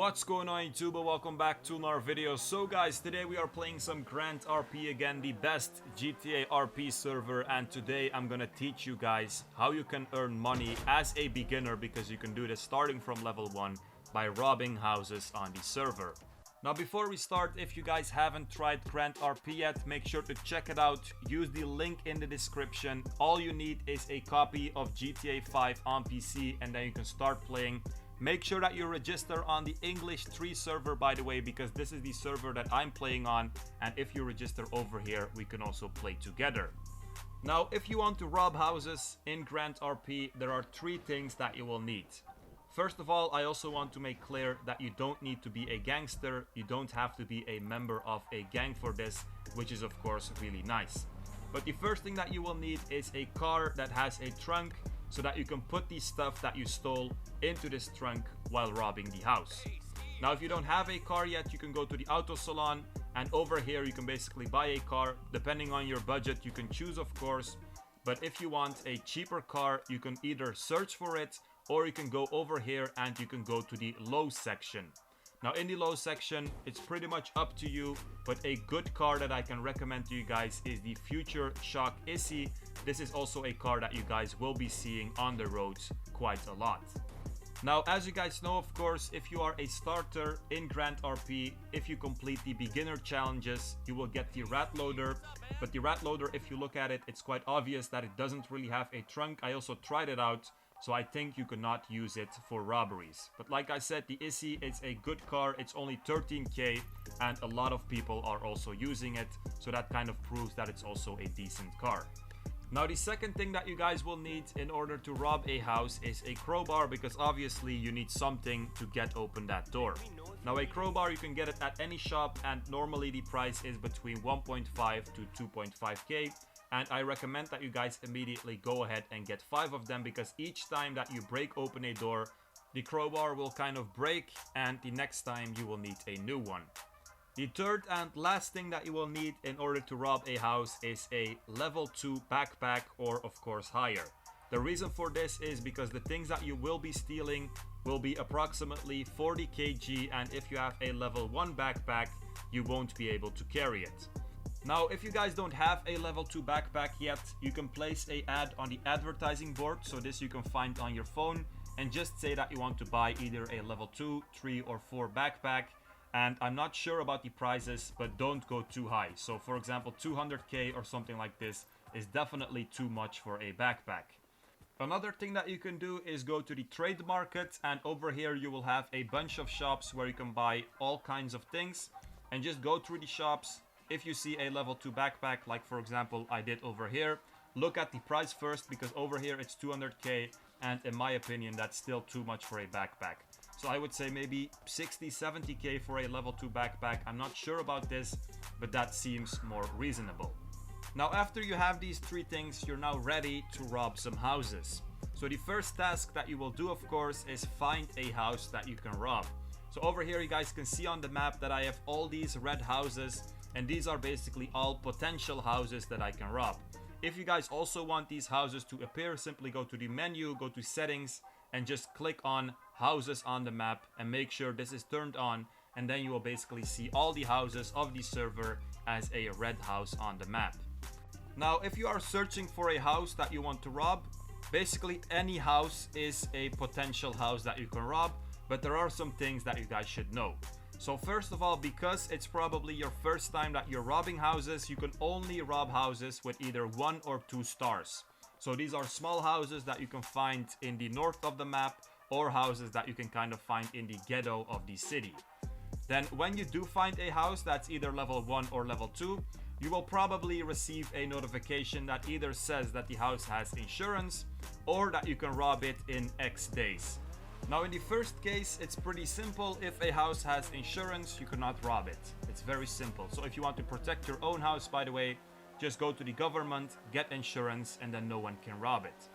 What's going on YouTube? Welcome back to another video. So guys, today we are playing some Grand RP again, the best GTA RP server, and today I'm gonna teach you guys how you can earn money as a beginner, because you can do this starting from level 1 by robbing houses on the server. Now before we start, if you guys haven't tried Grand RP yet, make sure to check it out. Use the link in the description. All you need is a copy of GTA 5 on PC and then you can start playing. Make sure that you register on the English 3 server, by the way, because this is the server that I'm playing on, and if you register over here, we can also play together. Now, if you want to rob houses in Grand RP, there are 3 things that you will need. First of all, I also want to make clear that you don't need to be a gangster. You don't have to be a member of a gang for this, which is of course really nice. But the first thing that you will need is a car that has a trunk, so that you can put the stuff that you stole into this trunk while robbing the house. Now, if you don't have a car yet, you can go to the auto salon, and over here you can basically buy a car. Depending on your budget, you can choose, of course. But if you want a cheaper car, you can either search for it, or you can go over here and you can go to the low section. Now in the low section, it's pretty much up to you, but a good car that I can recommend to you guys is the Future Shock Issy. This is also a car that you guys will be seeing on the roads quite a lot. Now, as you guys know, of course, if you are a starter in Grand RP, if you complete the beginner challenges, you will get the rat loader. But the rat loader, if you look at it, it's quite obvious that it doesn't really have a trunk. I also tried it out, so I think you cannot use it for robberies. But like I said, the Issy is a good car. It's only 13k, and a lot of people are also using it, so that kind of proves that it's also a decent car. Now, the second thing that you guys will need in order to rob a house is a crowbar, because obviously you need something to get open that door. Now, a crowbar, you can get it at any shop, and normally the price is between 1.5 to 2.5k. And I recommend that you guys immediately go ahead and get 5 of them, because each time that you break open a door, the crowbar will kind of break, and the next time you will need a new one. The third and last thing that you will need in order to rob a house is a level 2 backpack, or of course higher. The reason for this is because the things that you will be stealing will be approximately 40 kg, and if you have a level 1 backpack, you won't be able to carry it. Now, if you guys don't have a level 2 backpack yet, you can place an ad on the advertising board. So this you can find on your phone, and just say that you want to buy either a level 2, 3 or 4 backpack. And I'm not sure about the prices, but don't go too high. So for example, 200k or something like this is definitely too much for a backpack. Another thing that you can do is go to the trade market, and over here you will have a bunch of shops where you can buy all kinds of things, and just go through the shops. If you see a level 2 backpack, like for example I did over here, look at the price first, because over here it's 200k, and in my opinion that's still too much for a backpack. So I would say maybe 60-70k for a level 2 backpack. I'm not sure about this, but that seems more reasonable. Now, after you have these 3 things, you're now ready to rob some houses. So the first task that you will do, of course, is find a house that you can rob. So over here you guys can see on the map that I have all these red houses, and these are basically all potential houses that I can rob. If you guys also want these houses to appear, simply go to the menu, go to settings, and just click on houses on the map and make sure this is turned on, and then you will basically see all the houses of the server as a red house on the map. Now, if you are searching for a house that you want to rob, basically any house is a potential house that you can rob, but there are some things that you guys should know. So first of all, because it's probably your first time that you're robbing houses, you can only rob houses with either 1 or 2 stars. So these are small houses that you can find in the north of the map, or houses that you can kind of find in the ghetto of the city. Then when you do find a house that's either level 1 or level 2, you will probably receive a notification that either says that the house has insurance, or that you can rob it in X days. Now in the first case, it's pretty simple. If a house has insurance, you cannot rob it. It's very simple. So if you want to protect your own house, by the way, just go to the government, get insurance, and then no one can rob it.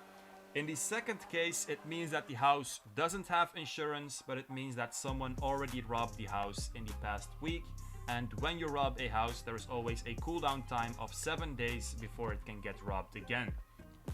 In the second case, it means that the house doesn't have insurance, but it means that someone already robbed the house in the past week. And when you rob a house, there is always a cooldown time of 7 days before it can get robbed again.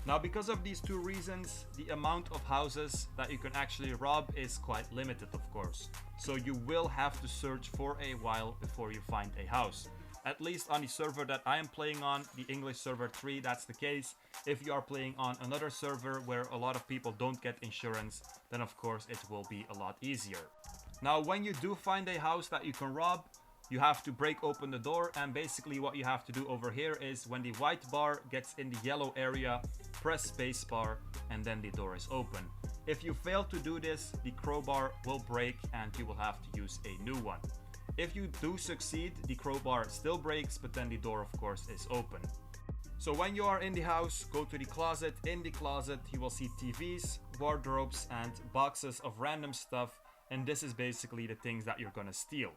Now, because of these two reasons, the amount of houses that you can actually rob is quite limited, of course. So you will have to search for a while before you find a house. At least on the server that I am playing on, the English server 3, that's the case. If you are playing on another server where a lot of people don't get insurance, then of course it will be a lot easier. Now, when you do find a house that you can rob, you have to break open the door, and basically what you have to do over here is when the white bar gets in the yellow area, press spacebar and then the door is open. If you fail to do this, the crowbar will break and you will have to use a new one. If you do succeed, the crowbar still breaks, but then the door of course is open. So when you are in the house, go to the closet. In the closet you will see TVs, wardrobes and boxes of random stuff, and this is basically the things that you're gonna steal.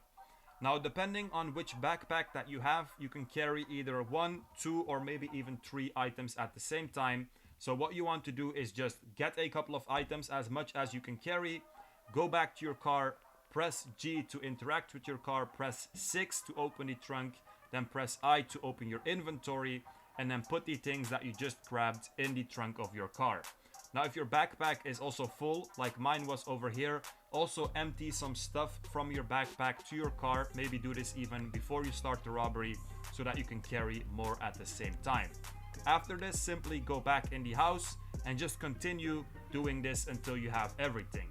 Now, depending on which backpack that you have, you can carry either 1, 2 or maybe even 3 items at the same time. So what you want to do is just get a couple of items, as much as you can carry, go back to your car, press G to interact with your car, press 6 to open the trunk, then press I to open your inventory, and then put the things that you just grabbed in the trunk of your car. Now, if your backpack is also full, like mine was over here, also empty some stuff from your backpack to your car. Maybe do this even before you start the robbery so that you can carry more at the same time. After this, simply go back in the house and just continue doing this until you have everything.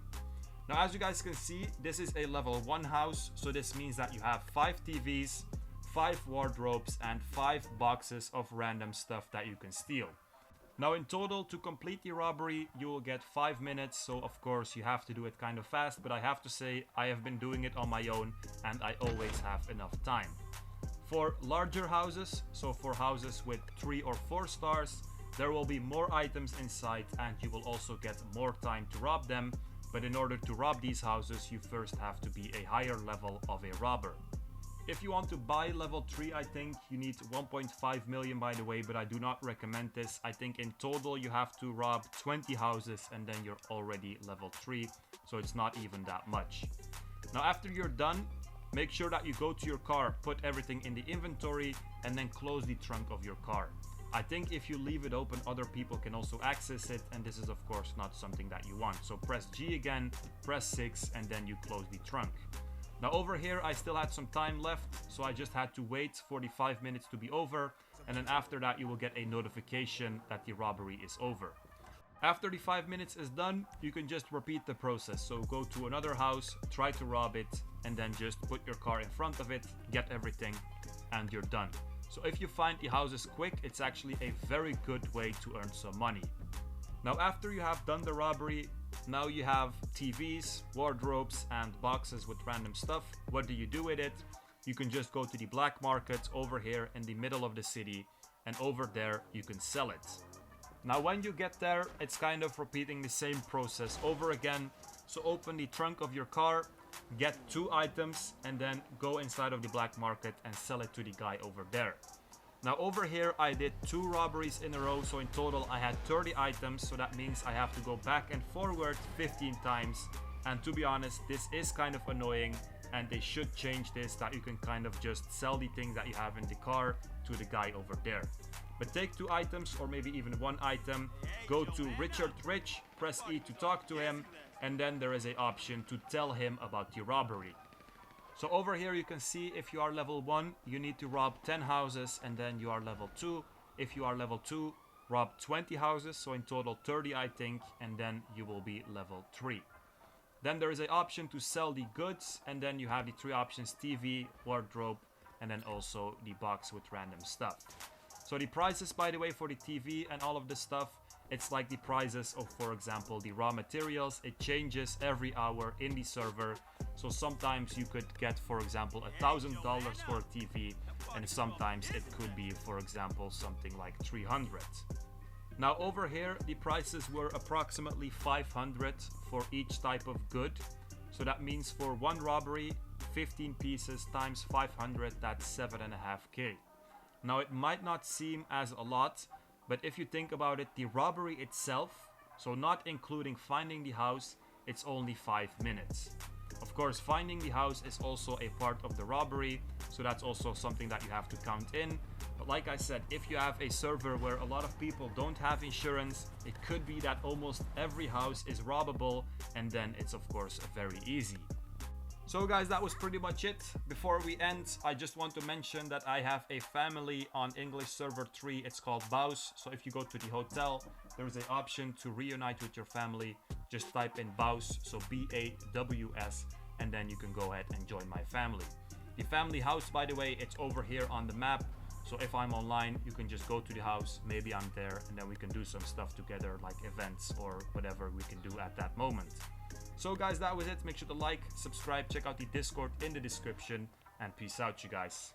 Now, as you guys can see, this is a level 1 house, so this means that you have 5 TVs, 5 wardrobes and 5 boxes of random stuff that you can steal. Now, in total, to complete the robbery, you will get 5 minutes, so of course you have to do it kind of fast, but I have to say I have been doing it on my own and I always have enough time. For larger houses, so for houses with 3 or 4 stars, there will be more items inside and you will also get more time to rob them, but in order to rob these houses, you first have to be a higher level of a robber. If you want to buy level 3, I think you need 1.5 million, by the way, but I do not recommend this. I think in total you have to rob 20 houses and then you're already level 3, so it's not even that much. Now, after you're done, make sure that you go to your car, put everything in the inventory and then close the trunk of your car. I think if you leave it open, other people can also access it, and this is of course not something that you want. So press G again, press 6 and then you close the trunk. Now, over here I still had some time left, so I just had to wait for the 5 minutes to be over, and then after that you will get a notification that the robbery is over. After the 5 minutes is done, you can just repeat the process. So go to another house, try to rob it, and then just put your car in front of it, get everything, and you're done. So if you find the houses quick, it's actually a very good way to earn some money. Now, after you have done the robbery, now you have TVs, wardrobes and boxes with random stuff. What do you do with it? You can just go to the black market over here in the middle of the city, and over there you can sell it. Now, when you get there, it's kind of repeating the same process over again. So open the trunk of your car, get 2 items and then go inside of the black market and sell it to the guy over there. Now, over here I did 2 robberies in a row, so in total I had 30 items, so that means I have to go back and forward 15 times. And to be honest, this is kind of annoying, and they should change this, that you can kind of just sell the things that you have in the car to the guy over there. But take 2 items or maybe even 1 item, go to Richard Rich, press E to talk to him, and then there is an option to tell him about the robbery. So over here you can see if you are level 1, you need to rob 10 houses and then you are level 2. If you are level 2, rob 20 houses, so in total 30 I think, and then you will be level 3. Then there is an option to sell the goods, and then you have the 3 options: TV, wardrobe, and then also the box with random stuff. So the prices, by the way, for the TV and all of this stuff, it's like the prices of, for example, the raw materials. It changes every hour in the server. So sometimes you could get, for example, $1,000 for a TV, and sometimes it could be, for example, something like 300. Now over here, the prices were approximately 500 for each type of good. So that means for 1 robbery, 15 pieces times 500, that's 7.5k. Now it might not seem as a lot, but if you think about it, the robbery itself, so not including finding the house, it's only 5 minutes. Of course, finding the house is also a part of the robbery, so that's also something that you have to count in. But like I said, if you have a server where a lot of people don't have insurance, it could be that almost every house is robbable, and then it's of course very easy. So guys, that was pretty much it. Before we end, I just want to mention that I have a family on English server 3. It's called Baus. So if you go to the hotel, there is an option to reunite with your family. Just type in Baus, so B-A-W-S, and then you can go ahead and join my family. The family house, by the way, it's over here on the map. So if I'm online, you can just go to the house, maybe I'm there, and then we can do some stuff together, like events or whatever we can do at that moment. So guys, that was it. Make sure to like, subscribe, check out the Discord in the description, and peace out, you guys.